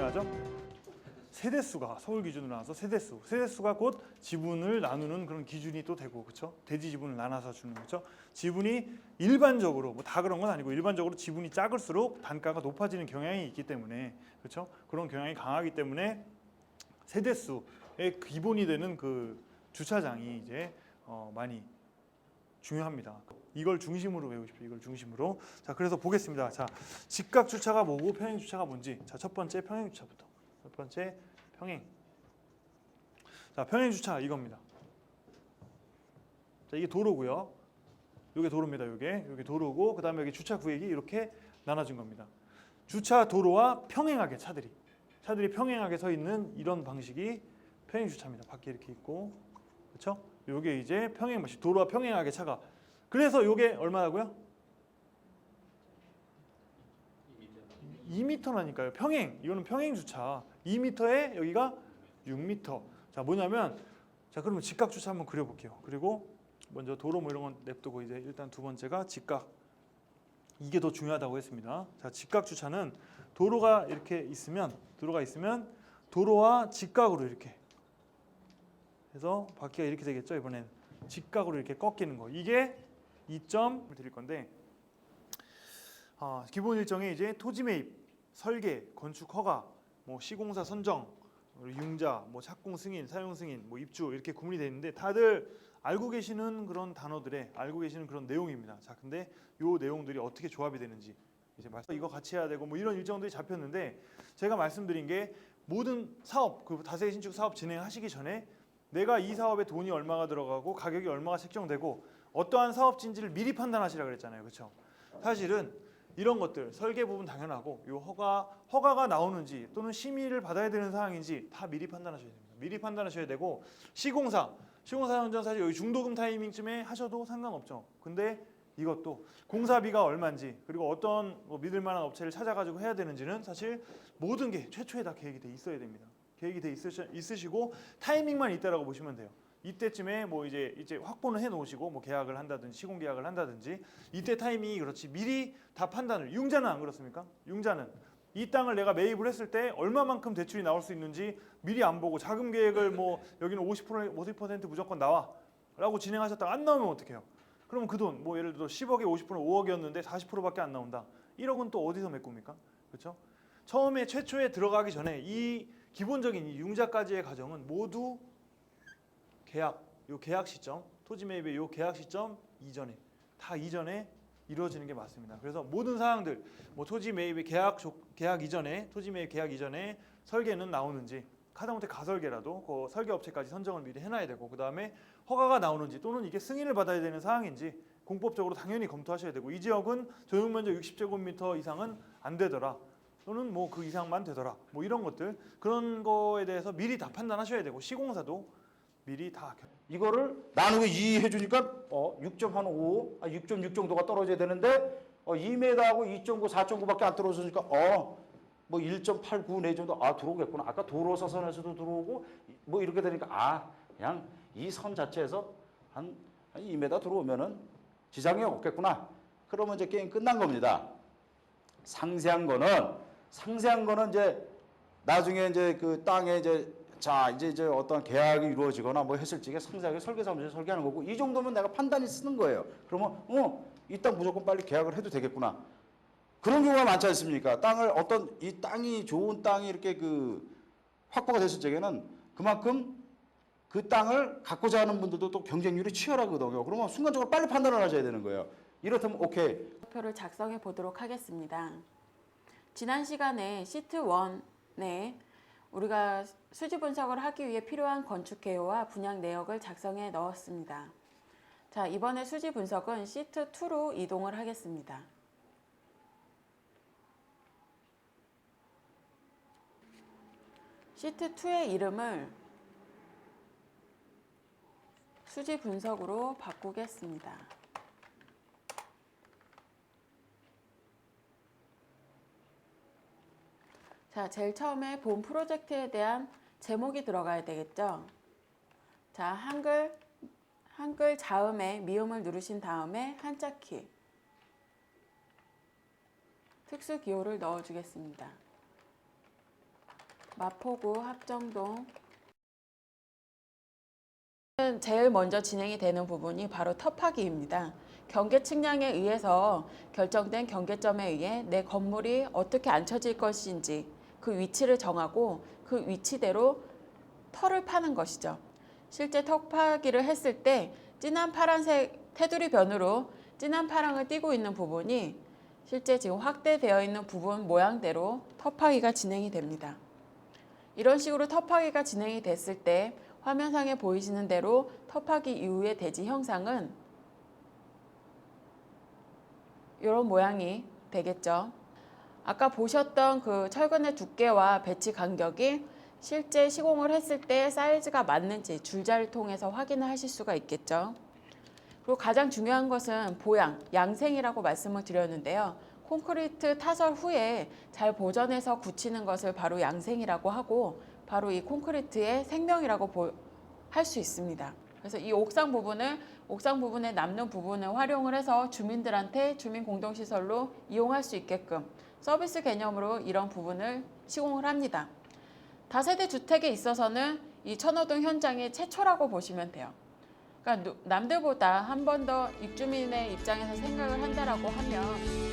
중요하죠? 세대수가 서울 기준으로 나와서 세대수가 곧 지분을 나누는 그런 기준이 또 되고, 그렇죠? 대지 지분을 나눠서 주는 거죠. 지분이 일반적으로 뭐 다 그런 건 아니고 일반적으로 지분이 작을수록 단가가 높아지는 경향이 있기 때문에, 그렇죠? 그런 경향이 강하기 때문에 세대수의 기본이 되는 그 주차장이 이제 많이 중요합니다. 이걸 중심으로 외우십시오. 이걸 중심으로. 자, 그래서 보겠습니다. 자, 직각 주차가 뭐고 평행 주차가 뭔지. 자, 첫 번째 평행 주차부터. 첫 번째 평행. 자, 평행 주차 이겁니다. 자, 이게 도로고요. 이게 도로입니다. 이게 도로고, 그다음에 여기 주차 구역이 이렇게 나눠진 겁니다. 주차 도로와 평행하게 차들이 평행하게 서 있는 이런 방식이 평행 주차입니다. 밖에 이렇게 있고, 그렇죠? 요게 이제 평행 방식, 도로와 평행하게 차가. 그래서 요게 얼마라고요? 2m라니까요. 평행. 이거는 평행 주차. 2m에 여기가 6m. 자, 뭐냐면, 자, 그러면 직각 주차 한번 그려볼게요. 그리고 먼저 도로 뭐 이런 건 냅두고 이제 일단 두 번째가 직각. 이게 더 중요하다고 했습니다. 자, 직각 주차는 도로가 있으면 도로와 직각으로 이렇게 해서 바퀴가 이렇게 되겠죠. 이번엔 직각으로 이렇게 꺾이는 거. 이게 2점을 드릴 건데, 기본 일정에 이제 토지 매입, 설계, 건축 허가, 뭐 시공사 선정, 융자, 뭐 착공 승인, 사용 승인, 뭐 입주 이렇게 구문이 되어 있는데 다들 알고 계시는 그런 단어들에 알고 계시는 그런 내용입니다. 자, 근데 요 내용들이 어떻게 조합이 되는지 이제 이거 같이 해야 되고 뭐 이런 일정들이 잡혔는데, 제가 말씀드린 게 모든 사업, 그 다세대 신축 사업 진행하시기 전에 내가 이 사업에 돈이 얼마가 들어가고 가격이 얼마가 책정되고 어떠한 사업진지를 미리 판단하시라 그랬잖아요. 그렇죠? 사실은 이런 것들 설계 부분 당연하고 요 허가가 나오는지 또는 심의를 받아야 되는 사항인지 다 미리 판단하셔야 됩니다. 미리 판단하셔야 되고, 시공사 현장 사실 여기 중도금 타이밍쯤에 하셔도 상관없죠. 근데 이것도 공사비가 얼마인지, 그리고 어떤 믿을 만한 업체를 찾아가지고 해야 되는지는 사실 모든 게 최초에 다 계획이 돼 있어야 됩니다. 계획이 돼 있으시고 타이밍만 있다라고 보시면 돼요. 이때쯤에 뭐 이제 확보는 해 놓으시고 뭐 계약을 한다든지 시공 계약을 한다든지 이때 타이밍이 그렇지, 미리 다 판단을. 융자는 안 그렇습니까? 융자는 이 땅을 내가 매입을 했을 때 얼마만큼 대출이 나올 수 있는지 미리 안 보고 자금 계획을 뭐 여기는 50% 무조건 나와라고 진행하셨다가 안 나오면 어떡해요? 그러면 그 돈 뭐 예를 들어 10억에 50% 5억이었는데 40%밖에 안 나온다. 1억은 또 어디서 메꿉니까? 그렇죠? 처음에 최초에 들어가기 전에 이 기본적인 이 융자까지의 과정은 모두 계약 시점, 토지 매입의 요 계약 시점 이전에 이루어지는 게 맞습니다. 그래서 모든 사항들, 뭐 토지 매입의 계약 이전에, 토지 매입 계약 이전에 설계는 나오는지, 하다못해 가설계라도 그 설계 업체까지 선정을 미리 해놔야 되고, 그 다음에 허가가 나오는지 또는 이게 승인을 받아야 되는 사항인지 공법적으로 당연히 검토하셔야 되고, 이 지역은 조용면적 60제곱미터 이상은 안 되더라, 또는 뭐 그 이상만 되더라, 뭐 이런 것들, 그런 거에 대해서 미리 다 판단하셔야 되고, 시공사도 미리 다. 이거를 나누고 2 해주니까 6.5, 6.6 정도가 떨어져야 되는데 2m하고 2.9, 4.9밖에 안 떨어지니까 뭐 1.89 내 정도 들어오겠구나. 아까 도로 사선에서도 들어오고 뭐 이렇게 되니까 그냥 이 선 자체에서 한 2m 들어오면은 지장이 없겠구나. 그러면 이제 게임 끝난 겁니다. 상세한 거는 이제 나중에 이제 그 땅에 이제 어떤 계약이 이루어지거나 뭐 했을 적에 상세하게 설계사무소에 설계하는 거고, 이 정도면 내가 판단이 쓰는 거예요. 그러면 이 땅 무조건 빨리 계약을 해도 되겠구나. 그런 경우가 많지 않습니까? 이 땅이 좋은 땅이 이렇게 확보가 됐을 적에는 그만큼 그 땅을 갖고자 하는 분들도 또 경쟁률이 치열하거든요. 그러면 순간적으로 빨리 판단을 하셔야 되는 거예요. 이렇다면 오케이. 표를 작성해 보도록 하겠습니다. 지난 시간에 시트 1에 우리가 수지 분석을 하기 위해 필요한 건축 개요와 분양 내역을 작성해 넣었습니다. 자, 이번에 수지 분석은 시트 2로 이동을 하겠습니다. 시트 2의 이름을 수지 분석으로 바꾸겠습니다. 자, 제일 처음에 본 프로젝트에 대한 제목이 들어가야 되겠죠. 자, 한글 자음에 미음을 누르신 다음에 한자키 특수 기호를 넣어주겠습니다. 마포구 합정동. 제일 먼저 진행이 되는 부분이 바로 터파기입니다. 경계 측량에 의해서 결정된 경계점에 의해 내 건물이 어떻게 앉혀질 것인지 그 위치를 정하고 그 위치대로 터를 파는 것이죠. 실제 터파기를 했을 때 진한 파란색 테두리 변으로 진한 파랑을 띠고 있는 부분이 실제 지금 확대되어 있는 부분 모양대로 터파기가 진행이 됩니다. 이런 식으로 터파기가 진행이 됐을 때 화면상에 보이시는 대로 터파기 이후의 대지 형상은 이런 모양이 되겠죠. 아까 보셨던 그 철근의 두께와 배치 간격이 실제 시공을 했을 때 사이즈가 맞는지 줄자를 통해서 확인을 하실 수가 있겠죠. 그리고 가장 중요한 것은 보양, 양생이라고 말씀을 드렸는데요. 콘크리트 타설 후에 잘 보존해서 굳히는 것을 바로 양생이라고 하고 바로 이 콘크리트의 생명이라고 할 수 있습니다. 그래서 이 옥상 부분에 남는 부분을 활용을 해서 주민들한테 주민 공동시설로 이용할 수 있게끔 서비스 개념으로 이런 부분을 시공을 합니다. 다세대 주택에 있어서는 이 천호동 현장이 최초라고 보시면 돼요. 그러니까 남들보다 한 번 더 입주민의 입장에서 생각을 한다라고 하면